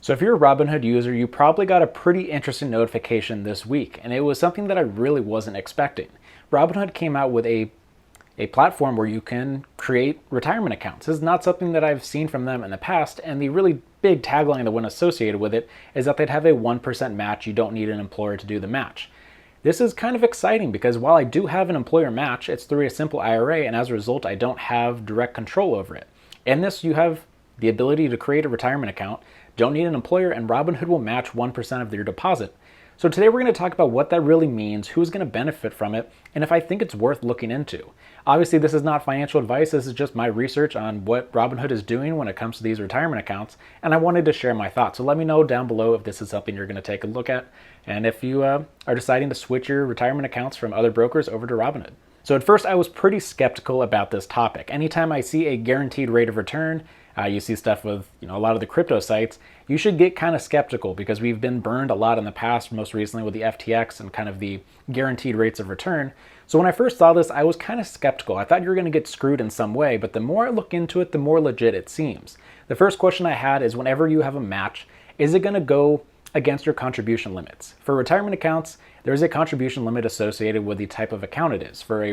So if you're a Robinhood user, you probably got a pretty interesting notification this week, and it was something that I really wasn't expecting. Robinhood came out with a platform where you can create retirement accounts. This is not something that I've seen from them in the past, and the really big tagline that went associated with it is that they'd have a 1% match. You don't need an employer to do the match. This is kind of exciting because while I do have an employer match, it's through a simple IRA, and as a result, I don't have direct control over it. In this, you have the ability to create a retirement account, don't need an employer, and Robinhood will match 1% of your deposit. So today we're going to talk about what that really means, who's going to benefit from it, and if I think it's worth looking into. Obviously, this is not financial advice. This is just my research on what Robinhood is doing when it comes to these retirement accounts, and I wanted to share my thoughts. So let me know down below if this is something you're going to take a look at, and if you are deciding to switch your retirement accounts from other brokers over to Robinhood. So at first, I was pretty skeptical about this topic. Anytime I see a guaranteed rate of return, you see stuff with a lot of the crypto sites, you should get kind of skeptical because we've been burned a lot in the past, most recently with the FTX and kind of the guaranteed rates of return. So when I first saw this, I was kind of skeptical. I thought you were going to get screwed in some way, but the more I look into it, the more legit it seems. The first question I had is whenever you have a match, is it going to go against your contribution limits? For retirement accounts, there is a contribution limit associated with the type of account it is. For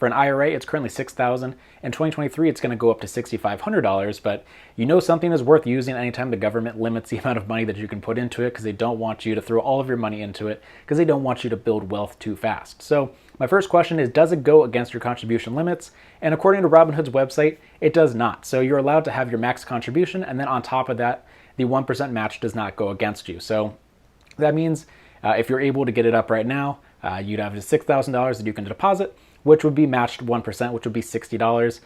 an IRA, it's currently $6,000. In 2023, it's going to go up to $6,500. But something is worth using anytime the government limits the amount of money that you can put into it because they don't want you to throw all of your money into it because they don't want you to build wealth too fast. So my first question is, does it go against your contribution limits? And according to Robinhood's website, it does not. So you're allowed to have your max contribution, and then on top of that, the 1% match does not go against you. So that means if you're able to get it up right now, you'd have $6,000 that you can deposit, which would be matched 1%, which would be $60.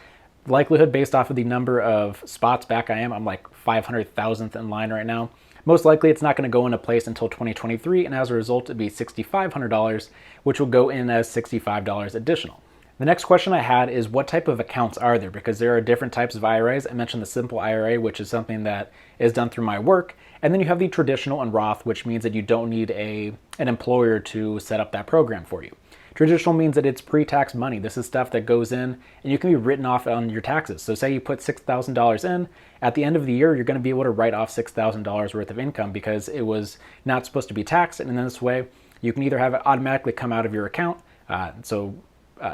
Likelihood based off of the number of spots back I'm like 500,000th in line right now. Most likely it's not going to go into place until 2023, and as a result, it'd be $6,500, which will go in as $65 additional. The next question I had is what type of accounts are there? Because there are different types of IRAs. I mentioned the simple IRA, which is something that is done through my work. And then you have the traditional and Roth, which means that you don't need an employer to set up that program for you. Traditional means that it's pre-tax money. This is stuff that goes in and you can be written off on your taxes. So say you put $6,000 in, at the end of the year, you're going to be able to write off $6,000 worth of income because it was not supposed to be taxed. And in this way, you can either have it automatically come out of your account,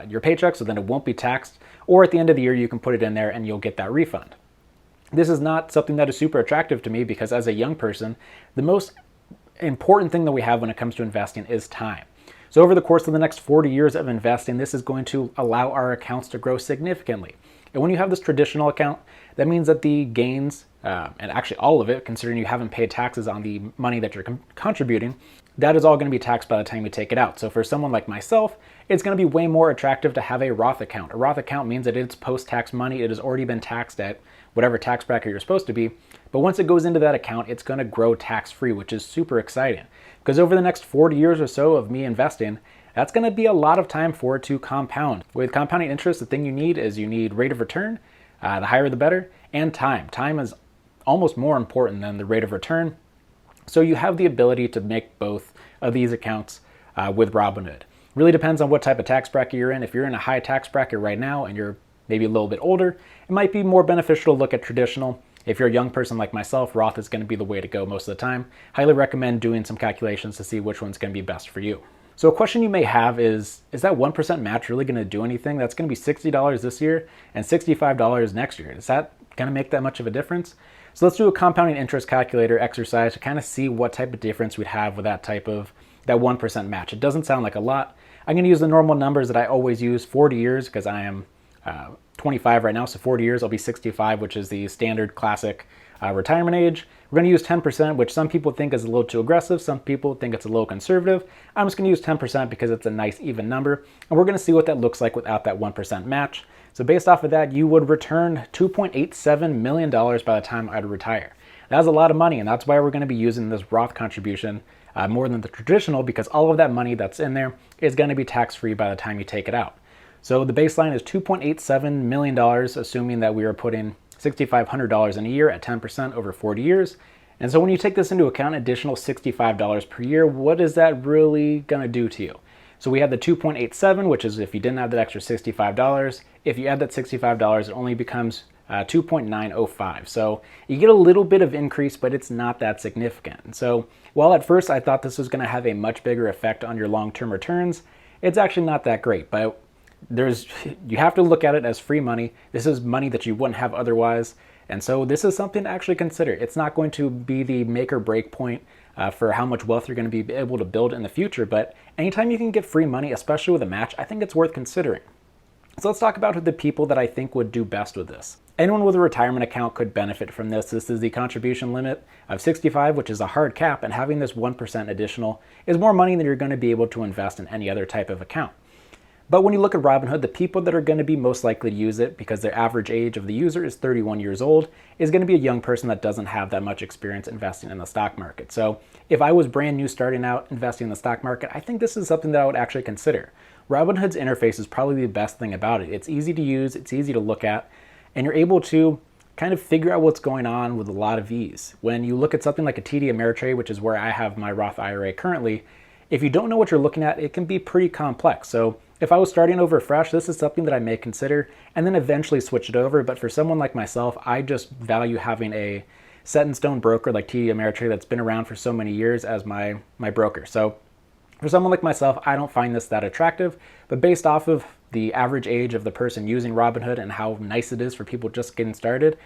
your paycheck, so then it won't be taxed, or at the end of the year, you can put it in there and you'll get that refund. This is not something that is super attractive to me because as a young person, the most important thing that we have when it comes to investing is time. So over the course of the next 40 years of investing, this is going to allow our accounts to grow significantly. And when you have this traditional account, that means that the gains, and actually all of it, considering you haven't paid taxes on the money that you're contributing, that is all going to be taxed by the time you take it out. So for someone like myself, it's going to be way more attractive to have a Roth account. A Roth account means that it's post-tax money. It has already been taxed at whatever tax bracket you're supposed to be. But once it goes into that account, it's going to grow tax-free, which is super exciting. Because over the next 40 years or so of me investing, that's going to be a lot of time for it to compound. With compounding interest, the thing you need rate of return, the higher the better, and time. Time is almost more important than the rate of return. So you have the ability to make both of these accounts with Robinhood. Really depends on what type of tax bracket you're in. If you're in a high tax bracket right now and you're maybe a little bit older, it might be more beneficial to look at traditional. If you're a young person like myself, Roth is going to be the way to go most of the time. Highly recommend doing some calculations to see which one's going to be best for you. So a question you may have is that 1% match really going to do anything? That's going to be $60 this year and $65 next year. Is that going to make that much of a difference? So let's do a compounding interest calculator exercise to kind of see what type of difference we'd have with that 1% match. It doesn't sound like a lot. I'm going to use the normal numbers that I always use, 40 years, because I am 25 right now, so 40 years, I'll be 65, which is the standard classic retirement age. We're going to use 10%, which some people think is a little too aggressive. Some people think it's a little conservative. I'm just going to use 10% because it's a nice even number. And we're going to see what that looks like without that 1% match. So based off of that, you would return $2.87 million by the time I'd retire. That's a lot of money, and that's why we're going to be using this Roth contribution more than the traditional, because all of that money that's in there is going to be tax-free by the time you take it out. So the baseline is $2.87 million, assuming that we are putting $6,500 in a year at 10% over 40 years. And so when you take this into account, additional $65 per year, what is that really going to do to you? So we have the 2.87, which is if you didn't have that extra $65. If you add that $65, it only becomes 2.905. So you get a little bit of increase, but it's not that significant. And so while at first I thought this was going to have a much bigger effect on your long-term returns, it's actually not that great. But you have to look at it as free money. This is money that you wouldn't have otherwise. And so this is something to actually consider. It's not going to be the make or break point for how much wealth you're going to be able to build in the future. But anytime you can get free money, especially with a match, I think it's worth considering. So let's talk about the people that I think would do best with this. Anyone with a retirement account could benefit from this. This is the contribution limit of 65, which is a hard cap, and having this 1% additional is more money than you're going to be able to invest in any other type of account. But when you look at Robinhood, the people that are going to be most likely to use it, because their average age of the user is 31 years old, is going to be a young person that doesn't have that much experience investing in the stock market. So if I was brand new starting out investing in the stock market, I think this is something that I would actually consider. Robinhood's interface is probably the best thing about it. It's easy to use, it's easy to look at, and you're able to kind of figure out what's going on with a lot of ease. When you look at something like a TD Ameritrade, which is where I have my Roth IRA currently, if you don't know what you're looking at, it can be pretty complex. So if I was starting over fresh, this is something that I may consider and then eventually switch it over. But for someone like myself, I just value having a set in stone broker like TD Ameritrade that's been around for so many years as my broker. So for someone like myself, I don't find this that attractive, but based off of the average age of the person using Robinhood and how nice it is for people just getting started,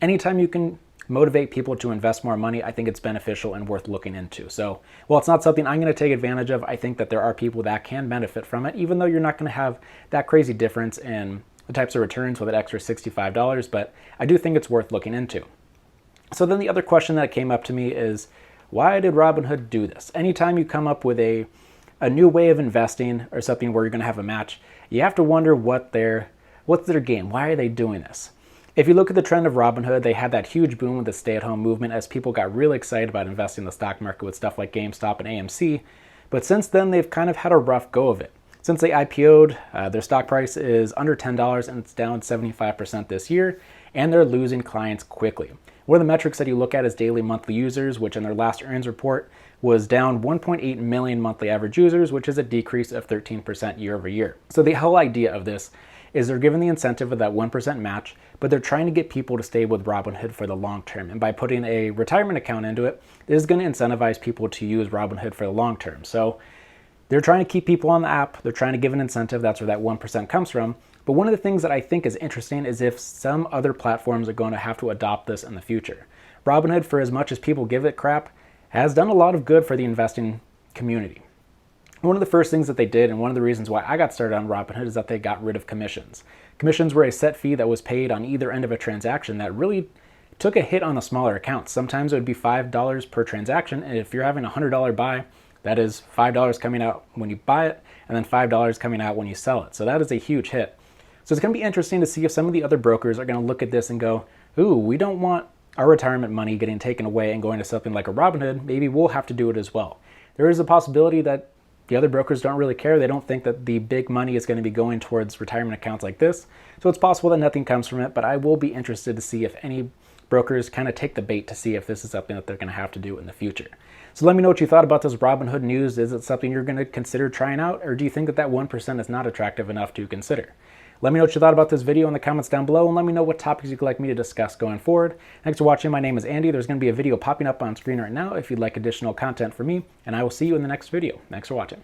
anytime you can motivate people to invest more money, I think it's beneficial and worth looking into. So while it's not something I'm going to take advantage of, I think that there are people that can benefit from it, even though you're not going to have that crazy difference in the types of returns with an extra $65, but I do think it's worth looking into. So then the other question that came up to me is, why did Robinhood do this? Anytime you come up with a new way of investing or something where you're going to have a match, you have to wonder what's their game? Why are they doing this? If you look at the trend of Robinhood, they had that huge boom with the stay-at-home movement as people got really excited about investing in the stock market with stuff like GameStop and AMC. But since then, they've kind of had a rough go of it. Since they IPO'd, their stock price is under $10 and it's down 75% this year, and they're losing clients quickly. One of the metrics that you look at is daily monthly users, which in their last earnings report was down 1.8 million monthly average users, which is a decrease of 13% year over year. So the whole idea of this is they're given the incentive of that 1% match, but they're trying to get people to stay with Robinhood for the long term. And by putting a retirement account into it, this is going to incentivize people to use Robinhood for the long term. So they're trying to keep people on the app. They're trying to give an incentive. That's where that 1% comes from. But one of the things that I think is interesting is if some other platforms are going to have to adopt this in the future. Robinhood, for as much as people give it crap, has done a lot of good for the investing community. One of the first things that they did, and one of the reasons why I got started on Robinhood, is that they got rid of commissions. Commissions were a set fee that was paid on either end of a transaction that really took a hit on the smaller accounts. Sometimes it would be $5 per transaction, and if you're having a $100 buy, that is $5 coming out when you buy it, and then $5 coming out when you sell it. So that is a huge hit. So it's going to be interesting to see if some of the other brokers are going to look at this and go, ooh, we don't want our retirement money getting taken away and going to something like a Robinhood. Maybe we'll have to do it as well. There is a possibility that the other brokers don't really care. They don't think that the big money is going to be going towards retirement accounts like this. So it's possible that nothing comes from it, but I will be interested to see if any brokers kind of take the bait to see if this is something that they're going to have to do in the future. So let me know what you thought about this Robinhood news. Is it something you're going to consider trying out, or do you think that that 1% is not attractive enough to consider? Let me know what you thought about this video in the comments down below, and let me know what topics you'd like me to discuss going forward. Thanks for watching. My name is Andy. There's going to be a video popping up on screen right now if you'd like additional content from me, and I will see you in the next video. Thanks for watching.